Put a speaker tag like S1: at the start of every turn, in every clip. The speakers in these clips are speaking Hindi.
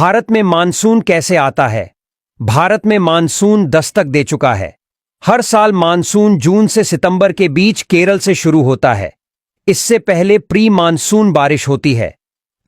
S1: भारत में मानसून कैसे आता है? भारत में मानसून दस्तक दे चुका है। हर साल मानसून जून से सितंबर के बीच केरल से शुरू होता है। इससे पहले प्री मानसून बारिश होती है।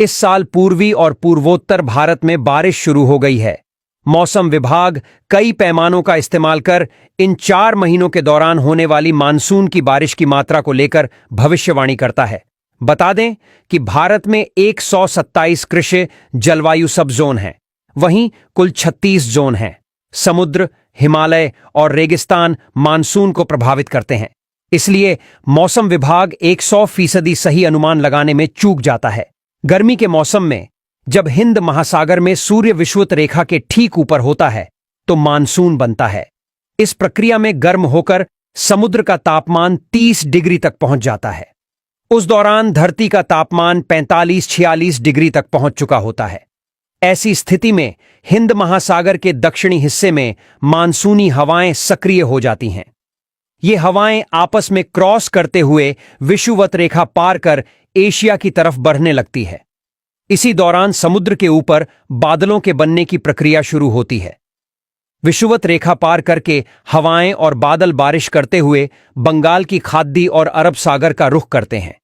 S1: इस साल पूर्वी और पूर्वोत्तर भारत में बारिश शुरू हो गई है। मौसम विभाग कई पैमानों का इस्तेमाल कर इन 4 महीनों के दौरान होने वाली मानसून की बारिश की मात्रा को लेकर भविष्यवाणी करता है। बता दें कि भारत में 127 कृषि जलवायु सब जोन हैं। वहीं कुल 36 जोन हैं। समुद्र, हिमालय और रेगिस्तान मानसून को प्रभावित करते हैं। इसलिए मौसम विभाग 100% सही अनुमान लगाने में चूक जाता है। गर्मी के मौसम में जब हिंद महासागर में सूर्य विषुवत रेखा के ठीक ऊपर होता है तो मानसून बनता है। इस प्रक्रिया में गर्म होकर समुद्र का तापमान 30 डिग्री तक पहुंच जाता है। उस दौरान धरती का तापमान 45-46 डिग्री तक पहुंच चुका होता है। ऐसी स्थिति में हिंद महासागर के दक्षिणी हिस्से में मानसूनी हवाएं सक्रिय हो जाती हैं। ये हवाएं आपस में क्रॉस करते हुए विषुवत रेखा पार कर एशिया की तरफ बढ़ने लगती है। इसी दौरान समुद्र के ऊपर बादलों के बनने की प्रक्रिया शुरू होती है। विषुवत रेखा पार करके हवाएं और बादल बारिश करते हुए बंगाल की खाड़ी और अरब सागर का रुख करते हैं।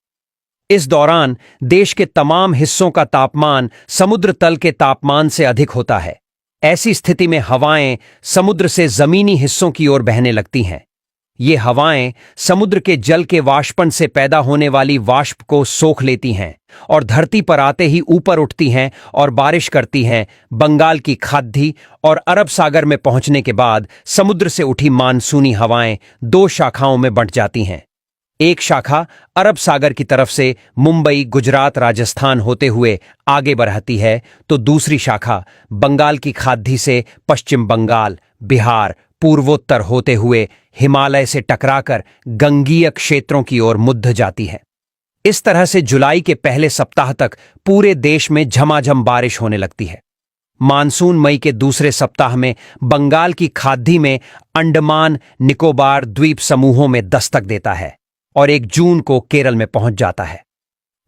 S1: इस दौरान देश के तमाम हिस्सों का तापमान समुद्र तल के तापमान से अधिक होता है। ऐसी स्थिति में हवाएं समुद्र से जमीनी हिस्सों की ओर बहने लगती हैं। ये हवाएं समुद्र के जल के वाष्पन से पैदा होने वाली वाष्प को सोख लेती हैं और धरती पर आते ही ऊपर उठती हैं और बारिश करती हैं। बंगाल की खाड़ी और अरब सागर में पहुंचने के बाद समुद्र से उठी मानसूनी हवाएं 2 शाखाओं में बंट जाती हैं। एक शाखा अरब सागर की तरफ से मुंबई, गुजरात, राजस्थान होते हुए आगे बढ़ती है तो दूसरी शाखा बंगाल की खाड़ी से पश्चिम बंगाल, बिहार, पूर्वोत्तर होते हुए हिमालय से टकराकर गंगीय क्षेत्रों की ओर मुड़ जाती है। इस तरह से जुलाई के पहले सप्ताह तक पूरे देश में झमाझम बारिश होने लगती है। मानसून मई के दूसरे सप्ताह में बंगाल की खाड़ी में अंडमान निकोबार द्वीप समूहों में दस्तक देता है और 1 जून को केरल में पहुंच जाता है।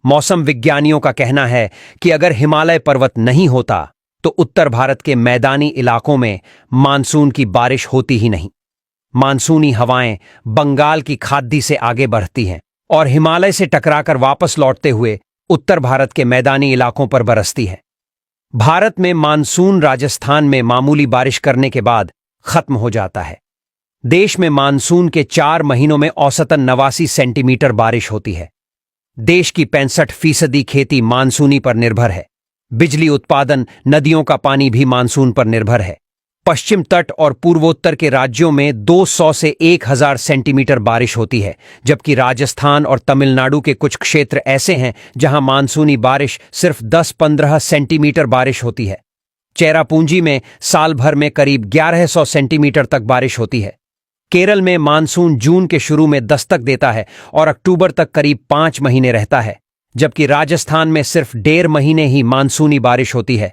S1: मौसम विज्ञानियों का कहना है कि अगर हिमालय पर्वत नहीं होता तो उत्तर भारत के मैदानी इलाकों में मानसून की बारिश होती ही नहीं। मानसूनी हवाएं बंगाल की खाड़ी से आगे बढ़ती हैं और हिमालय से टकराकर वापस लौटते हुए उत्तर भारत के मैदानी इलाकों पर बरसती हैं। भारत में मानसून राजस्थान में मामूली बारिश करने के बाद खत्म हो जाता है। देश में मानसून के 4 महीनों में औसतन 89 सेंटीमीटर बारिश होती है। देश की 65% खेती मानसूनी पर निर्भर है। बिजली उत्पादन, नदियों का पानी भी मानसून पर निर्भर है। पश्चिम तट और पूर्वोत्तर के राज्यों में 200 से 1000 सेंटीमीटर बारिश होती है, जबकि राजस्थान और तमिलनाडु के कुछ क्षेत्र ऐसे हैं जहां मानसूनी बारिश सिर्फ 10-15 सेंटीमीटर बारिश होती है। चेरापूंजी में साल भर में करीब 1100 सेंटीमीटर तक बारिश होती है। केरल में मानसून जून के शुरू में दस्तक देता है और अक्टूबर तक करीब 5 महीने रहता है, जबकि राजस्थान में सिर्फ 1.5 महीने ही मानसूनी बारिश होती है।